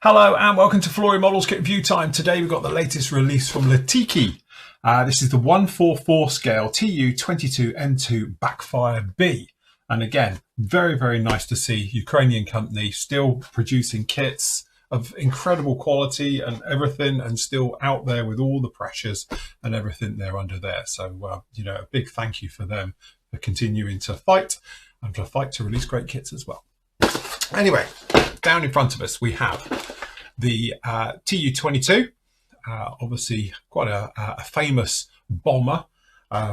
Hello and welcome to Flory Models Kit Review Time. Today we've got the latest release from Litaki. This is the 144 scale TU-22M2 Backfire B. And again, very nice to see Ukrainian company still producing kits of incredible quality and everything, and still out there with all the pressures and everything they're under there. So, a big thank you for them for continuing to fight and to release great kits as well. Anyway, down in front of us we have the TU-22, obviously quite a famous bomber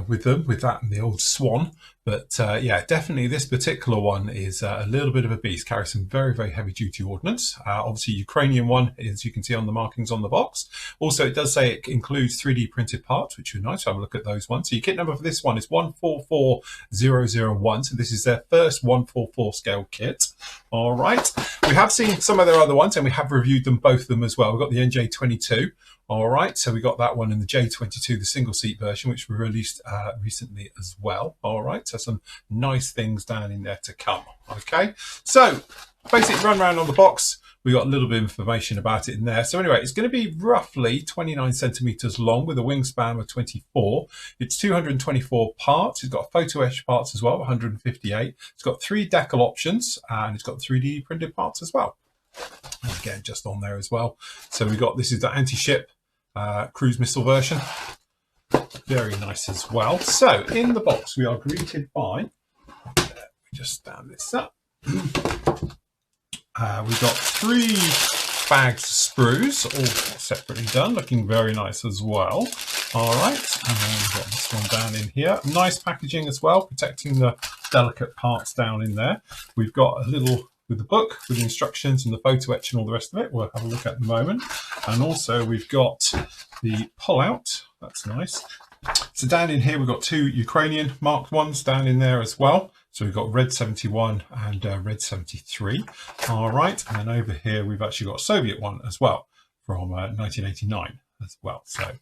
with that and the old Swan. But yeah, definitely this particular one is a little bit of a beast, carries some very heavy duty ordnance. Obviously Ukrainian one, as you can see on the markings on the box. Also it does say it includes 3D printed parts, which are nice. Have a look at those ones. So your kit number for this one is 144001. So this is their first 144 scale kit. All right, we have seen some of their other ones and we have reviewed them, both of them as well. We've got the NJ22. All right, so we got that one in the J22, the single seat version, which we released recently as well. All right, so some nice things down in there to come. Okay, so basic run round on the box. We got a little bit of information about it in there. So anyway, it's going to be roughly 29 centimeters long with a wingspan of 24. It's 224 parts. It's got photo etch parts as well, 158. It's got 3 decal options and it's got 3D printed parts as well. And again, just on there as well. So we got, this is the anti-ship cruise missile version. Very nice as well. So in the box we are greeted by, just stand this up. We've got 3 bags of sprues, all separately done, looking very nice as well. All right, and then we've got this one down in here. Nice packaging as well, protecting the delicate parts down in there. We've got a little with the book with the instructions and the photo etch and all the rest of it. We'll have a look at the moment. And also we've got the pull out. That's nice. So down in here we've got 2 Ukrainian marked ones down in there as well. So we've got Red 71 and Red 73. All right, and then over here we've actually got a Soviet one as well from 1989 as well. So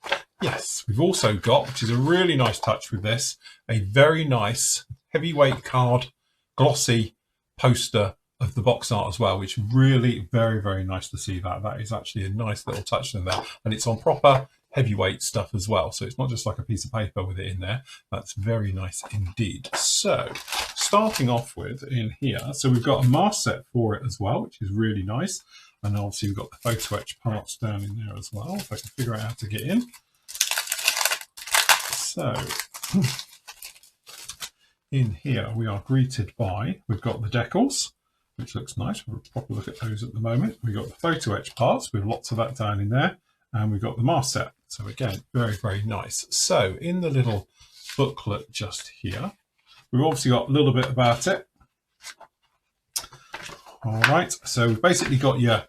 yes, we've also got, which is a really nice touch with this, a very nice heavyweight card glossy poster of the box art as well, which really very nice to see. That is actually a nice little touch in there, and it's on proper heavyweight stuff as well, so it's not just like a piece of paper with it in there. That's very nice indeed. So starting off with in here, so we've got a mask set for it as well, which is really nice, and obviously we've got the photo etch parts down in there as well, if I can figure out how to get in. So in here we are greeted by, we've got the decals, which looks nice. We'll proper look at those at the moment. We've got the photo etch parts with lots of that down in there, and we've got the mask set. So again, very nice. So in the little booklet just here, we've obviously got a little bit about it. All right, so we've basically got your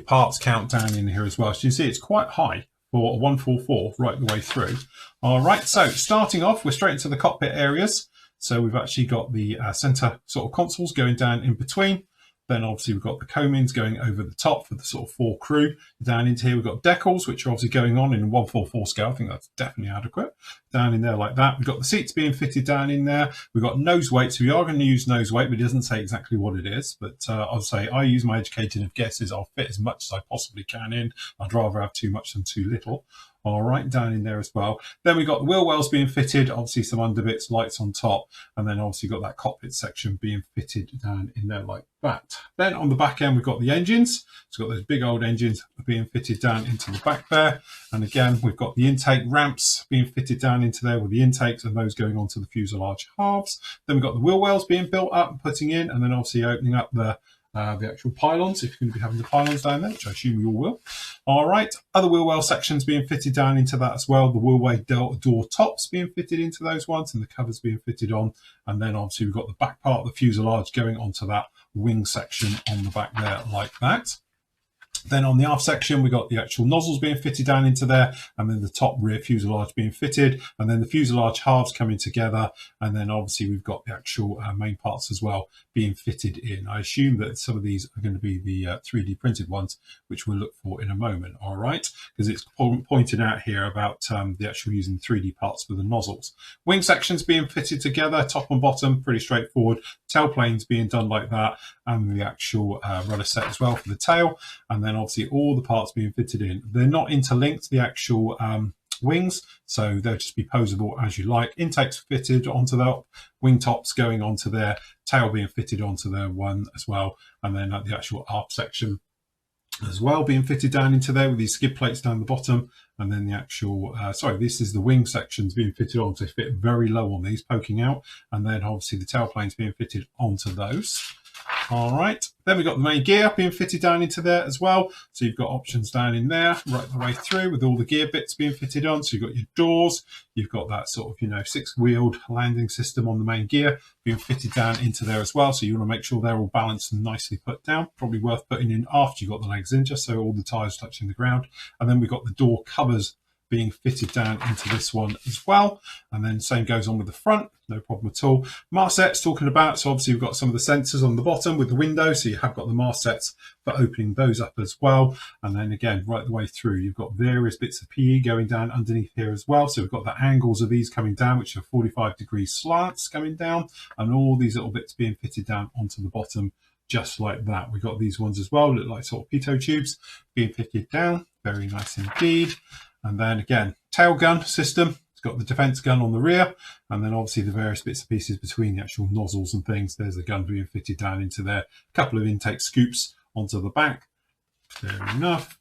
parts count down in here as well. So you can see it's quite high for a 144 right the way through. All right, so starting off, we're straight into the cockpit areas. So we've actually got the center sort of consoles going down in between. Then obviously we've got the coamings going over the top for the sort of 4 crew. Down into here we've got decals, which are obviously going on in 144 scale. I think that's definitely adequate. Down in there like that. We've got the seats being fitted down in there. We've got nose weight, so we are going to use nose weight, but it doesn't say exactly what it is. But I'll say I use my educated of guesses. I'll fit as much as I possibly can in. I'd rather have too much than too little. All right, down in there as well. Then we've got the wheel wells being fitted, obviously some underbits, lights on top, and then obviously got that cockpit section being fitted down in there like that. Then on the back end, we've got the engines. So we've got those big old engines being fitted down into the back there. And again, we've got the intake ramps being fitted down into there with the intakes and those going onto the fuselage halves. Then we've got the wheel wells being built up and putting in, and then obviously opening up the actual pylons, if you're going to be having the pylons down there, which I assume you all will. All right, other wheel well sections being fitted down into that as well. The wheelway door tops being fitted into those ones, and the covers being fitted on. And then obviously we've got the back part of the fuselage going onto that wing section on the back there like that. Then on the aft section, we got the actual nozzles being fitted down into there, and then the top rear fuselage being fitted, and then the fuselage halves coming together, and then obviously we've got the actual main parts as well being fitted in. I assume that some of these are going to be the 3D printed ones, which we'll look for in a moment, all right? Because it's pointed out here about the actual using 3D parts for the nozzles. Wing sections being fitted together, top and bottom, pretty straightforward. Tail planes being done like that, and the actual rudder set as well for the tail, and then obviously all the parts being fitted in. They're not interlinked, the actual wings, so they'll just be posable as you like. Intakes fitted onto the wing tops going onto there, tail being fitted onto their one as well, and then the actual arp section as well being fitted down into there with these skid plates down the bottom, and then the actual this is the wing sections being fitted on to fit very low on these, poking out, and then obviously the tail planes being fitted onto those. All right, then we've got the main gear being fitted down into there as well. So you've got options down in there right the way through with all the gear bits being fitted on. So you've got your doors, you've got that sort of, 6-wheeled landing system on the main gear being fitted down into there as well. So you want to make sure they're all balanced and nicely put down. Probably worth putting in after you've got the legs in, just so all the tyres touching the ground. And then we've got the door covers being fitted down into this one as well, and then same goes on with the front, no problem at all. Mast sets talking about, so obviously we've got some of the sensors on the bottom with the window, so you have got the mast sets for opening those up as well. And then again right the way through you've got various bits of PE going down underneath here as well, so we've got the angles of these coming down, which are 45-degree slants coming down, and all these little bits being fitted down onto the bottom just like that. We've got these ones as well, look like sort of pitot tubes being fitted down, very nice indeed. And then again, tail gun system. It's got the defense gun on the rear, and then obviously the various bits and pieces between the actual nozzles and things. There's the gun being fitted down into there. A couple of intake scoops onto the back. Fair enough.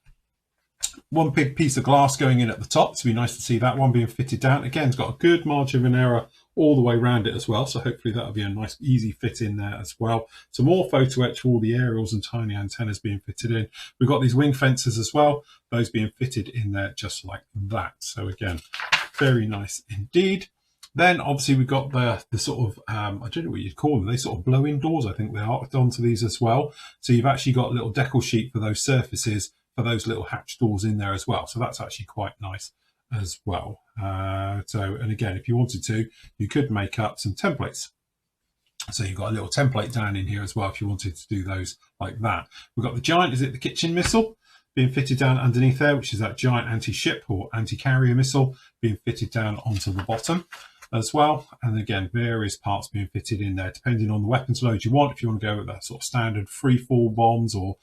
One big piece of glass going in at the top. So it'd be nice to see that one being fitted down. Again, it's got a good margin of error all the way around it as well. So hopefully that'll be a nice, easy fit in there as well. Some more photo etch for all the aerials and tiny antennas being fitted in. We've got these wing fences as well. Those being fitted in there just like that. So again, very nice indeed. Then obviously we've got the sort of, I don't know what you'd call them. They sort of blow indoors, I think they are, onto these as well. So you've actually got a little decal sheet for those surfaces for those little hatch doors in there as well. So that's actually quite nice as well. And again, if you wanted to, you could make up some templates. So you've got a little template down in here as well if you wanted to do those like that. We've got the giant, is it the kitchen missile, being fitted down underneath there, which is that giant anti-ship or anti-carrier missile being fitted down onto the bottom as well. And again, various parts being fitted in there depending on the weapons load you want. If you want to go with that sort of standard free fall bombs or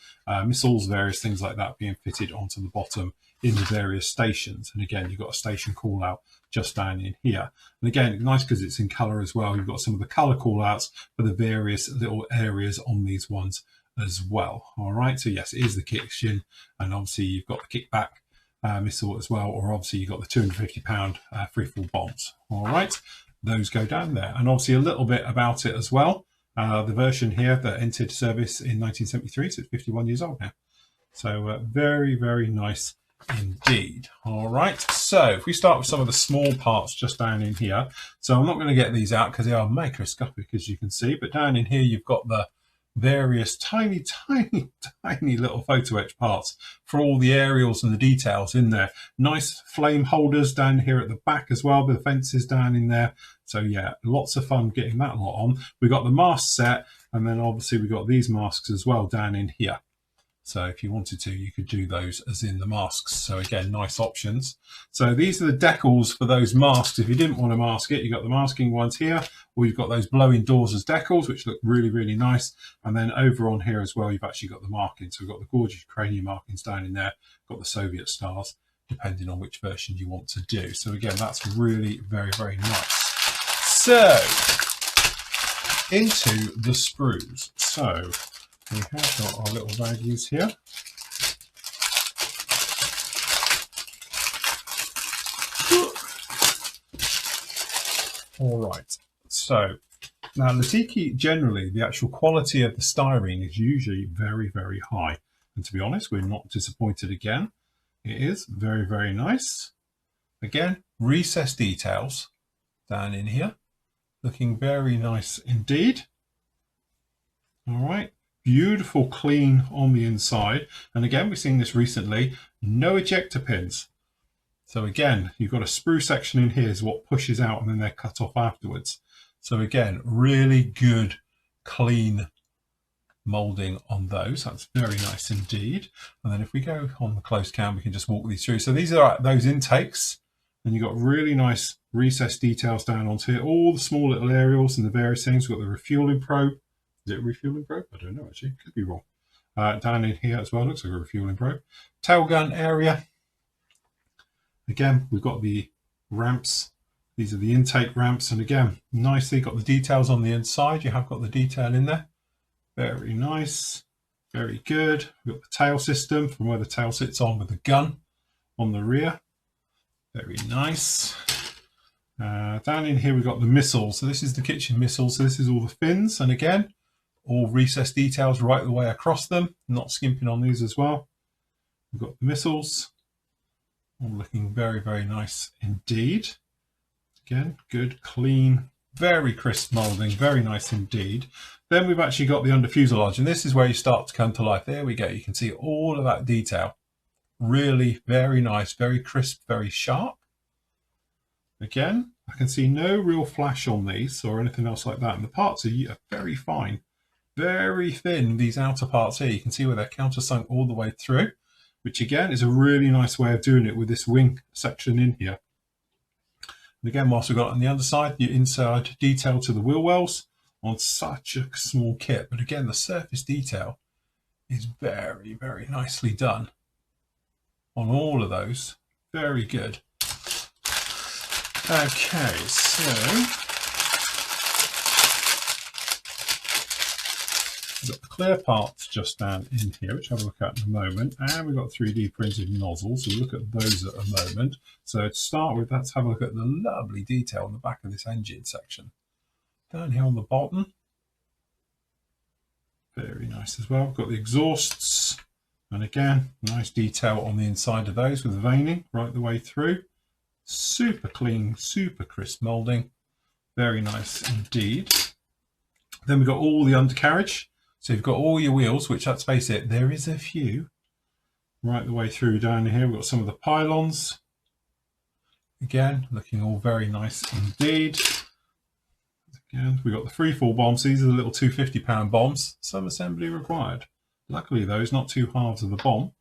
missiles, various things like that being fitted onto the bottom in the various stations. And again, you've got a station call out just down in here. And again, nice because it's in color as well. You've got some of the color call outs for the various little areas on these ones as well. All right, so yes, it is the kitchen, and obviously you've got the kickback missile as well, or obviously you've got the 250-pound freefall bombs. All right, those go down there. And obviously a little bit about it as well. The version here that entered service in 1973, so it's 51 years old now. So very, very nice indeed. All right, so if we start with some of the small parts just down in here. So I'm not going to get these out because they are microscopic, as you can see, but down in here you've got the various tiny little photo etch parts for all the aerials and the details in there. Nice flame holders down here at the back as well, with the fences down in there. So yeah, lots of fun getting that lot on. We've got the mask set, and then obviously we've got these masks as well down in here. So if you wanted to, you could do those as in the masks. So again, nice options. So these are the decals for those masks. If you didn't want to mask it, you've got the masking ones here, or you've got those blowing doors as decals, which look really, really nice. And then over on here as well, you've actually got the markings. So we've got the gorgeous Ukrainian markings down in there, got the Soviet stars, depending on which version you want to do. So again, that's really very, very nice. So into the sprues. So we have got our little baggies here. All right, so now Litaki, generally the actual quality of the styrene is usually very, very high, and to be honest, we're not disappointed again. It is very, very nice. Again, recessed details down in here, looking very nice indeed. All right, beautiful clean on the inside, and again, we've seen this recently, no ejector pins. So again, you've got a sprue section in here is what pushes out, and then they're cut off afterwards. So again, really good, clean molding on those. That's very nice indeed. And then if we go on the close cam, we can just walk these through. So these are those intakes, and you've got really nice recessed details down onto here. All the small little aerials and the various things. We've got the refueling probe. Is it a refueling probe? I don't know, actually. Could be wrong. down in here as well. Looks like a refueling probe. Tail gun area. Again, we've got the ramps. These are the intake ramps, and again, nicely got the details on the inside. You have got the detail in there. Very nice, very good. We've got the tail system from where the tail sits on with the gun on the rear. Very nice. Down in here we've got the missiles. So this is the kitchen missile. So this is all the fins, and again, all recessed details right the way across them. Not skimping on these as well. We've got the missiles. All looking very, very nice indeed. Again, good, clean, very crisp moulding, very nice indeed. Then we've actually got the under fuselage, and this is where you start to come to life. There we go. You can see all of that detail. Really very nice, very crisp, very sharp. Again, I can see no real flash on these or anything else like that. And the parts are very fine, very thin. These outer parts here, you can see where they're countersunk all the way through, which again is a really nice way of doing it with this wing section in here. And again, whilst we've got on the underside, the inside detail to the wheel wells on such a small kit. But again, the surface detail is very, very nicely done on all of those. Very good. Okay, so we've got the clear parts just down in here, which I'll have a look at in a moment, and we've got 3D printed nozzles. We'll look at those at a moment. So to start with, let's have a look at the lovely detail on the back of this engine section. Down here on the bottom, very nice as well. We've got the exhausts, and again, nice detail on the inside of those with the veining right the way through. Super clean, super crisp moulding. Very nice indeed. Then we've got all the undercarriage. So you've got all your wheels, which, let's face it, there is a few right the way through down here. We've got some of the pylons. Again, looking all very nice indeed. Again, we've got the freefall bombs. These are the little 250-pound bombs. Some assembly required. Luckily, those not two halves of the bomb.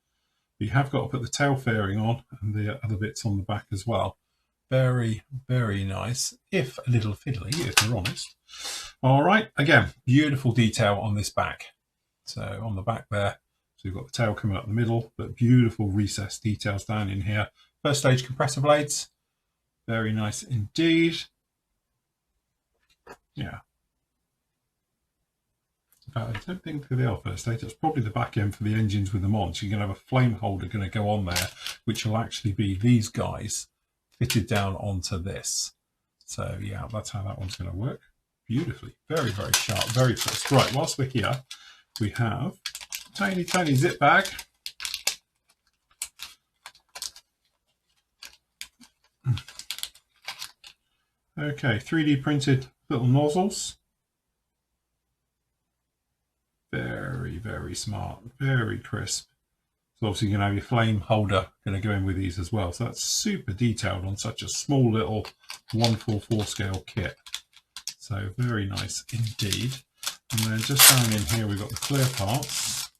You have got to put the tail fairing on and the other bits on the back as well. Very, very nice, if a little fiddly, if we're honest. All right, again, beautiful detail on this back. So on the back there, so you've got the tail coming up the middle, but beautiful recessed details down in here. First stage compressor blades, very nice indeed. Yeah. I don't think they are first stage. It's probably the back end for the engines with them on. So you're going to have a flame holder going to go on there, which will actually be these guys fitted down onto this. So yeah, that's how that one's going to work. Beautifully. Very, very sharp, very crisp. Right, whilst we're here, we have a tiny, tiny zip bag. Okay, 3D printed little nozzles. Very, very smart, very crisp. So obviously you're going to have your flame holder going to go in with these as well. So that's super detailed on such a small little 144 scale kit. So very nice indeed. And then just down in here we've got the clear parts.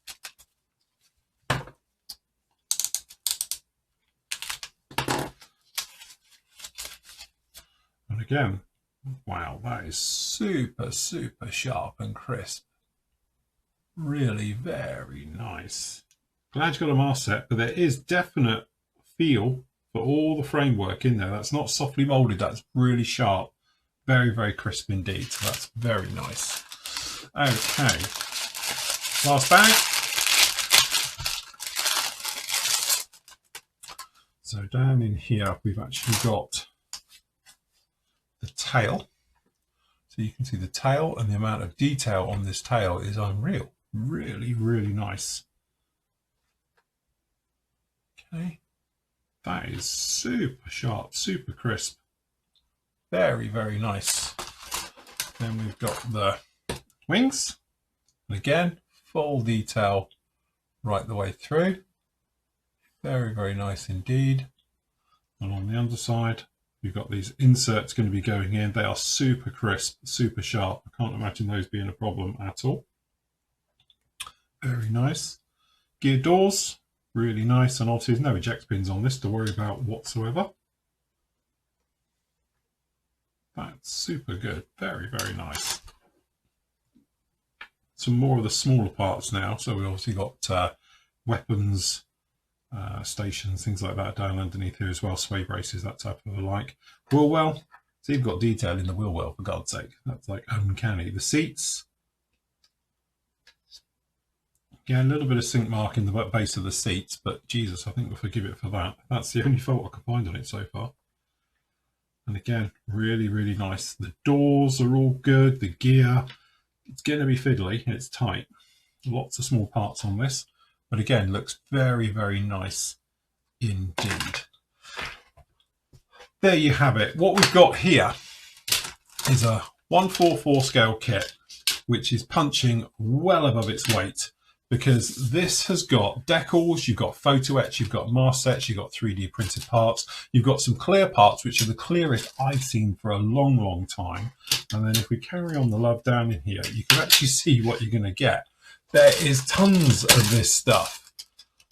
And again, wow, that is super, super sharp and crisp. Really very nice. Glad you got a mask set, but there is definite feel for all the framework in there. That's not softly molded, that's really sharp. Very, very crisp indeed. So that's very nice. Okay. Last bag. So down in here, we've actually got the tail. So you can see the tail, and the amount of detail on this tail is unreal. Really, really nice. Okay. That is super sharp, super crisp. Very, very nice. Then we've got the wings. And again, full detail right the way through. Very, very nice indeed. And on the underside, we've got these inserts going to be going in. They are super crisp, super sharp. I can't imagine those being a problem at all. Very nice. Gear doors, really nice. And obviously there's no eject pins on this to worry about whatsoever. That's super good. Very, very nice. some more of the smaller parts now. So we obviously got weapons stations, things like that down underneath here as well, sway braces, that type of a like. Wheel well, so you've got detail in the wheel well, for God's sake. That's like uncanny. The seats, yeah, a little bit of sink mark in the base of the seats, but Jesus, I think we'll forgive it for that. That's the only fault I can find on it so far. And again, really, really nice. The doors are all good. The gear, it's going to be fiddly. It's tight. Lots of small parts on this. But again, looks very, very nice indeed. There you have it. What we've got here is a 144 scale kit, which is punching well above its weight, because this has got decals, you've got photo etch, you've got mask sets, you've got 3D printed parts, you've got some clear parts, which are the clearest I've seen for a long, long time. And then if we carry on the love down in here, you can actually see what you're going to get. There is tons of this stuff.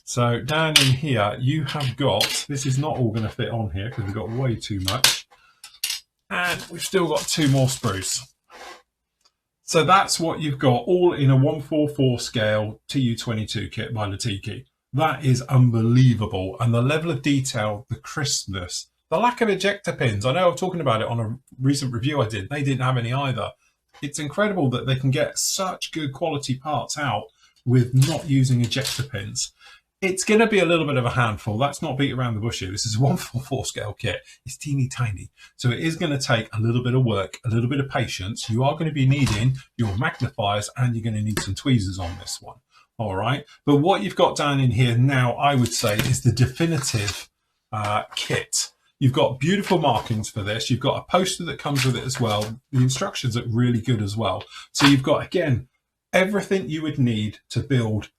So down in here, you have got, this is not all going to fit on here because we've got way too much. And we've still got 2 more sprues. So that's what you've got, all in a 144 scale TU-22 kit by Litaki. That is unbelievable. And the level of detail, the crispness, the lack of ejector pins. I know I was talking about it on a recent review I did. They didn't have any either. It's incredible that they can get such good quality parts out with not using ejector pins. It's going to be a little bit of a handful. That's not beat around the bush here. This is a 144 scale kit. It's teeny tiny. So it is going to take a little bit of work, a little bit of patience. You are going to be needing your magnifiers and you're going to need some tweezers on this one. All right. But what you've got down in here now, I would say, is the definitive kit. You've got beautiful markings for this. You've got a poster that comes with it as well. The instructions are really good as well. So you've got, again, everything you would need to build,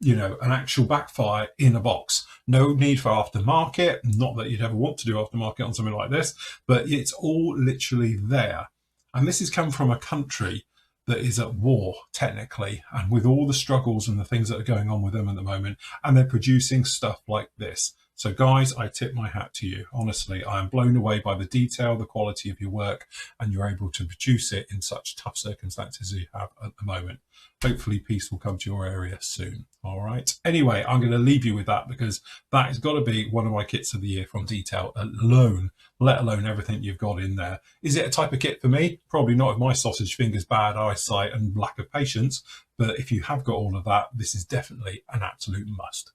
you know, an actual Backfire in a box. No need for aftermarket. Not that you'd ever want to do aftermarket on something like this, but it's all literally there. And this has come from a country that is at war, technically, and with all the struggles and the things that are going on with them at the moment, and they're producing stuff like this. So guys, I tip my hat to you. Honestly, I am blown away by the detail, the quality of your work, and you're able to produce it in such tough circumstances as you have at the moment. Hopefully peace will come to your area soon. All right. Anyway, I'm going to leave you with that because that has got to be one of my kits of the year from Detail alone, let alone everything you've got in there. Is it a type of kit for me? Probably not with my sausage fingers, bad eyesight and lack of patience. But if you have got all of that, this is definitely an absolute must.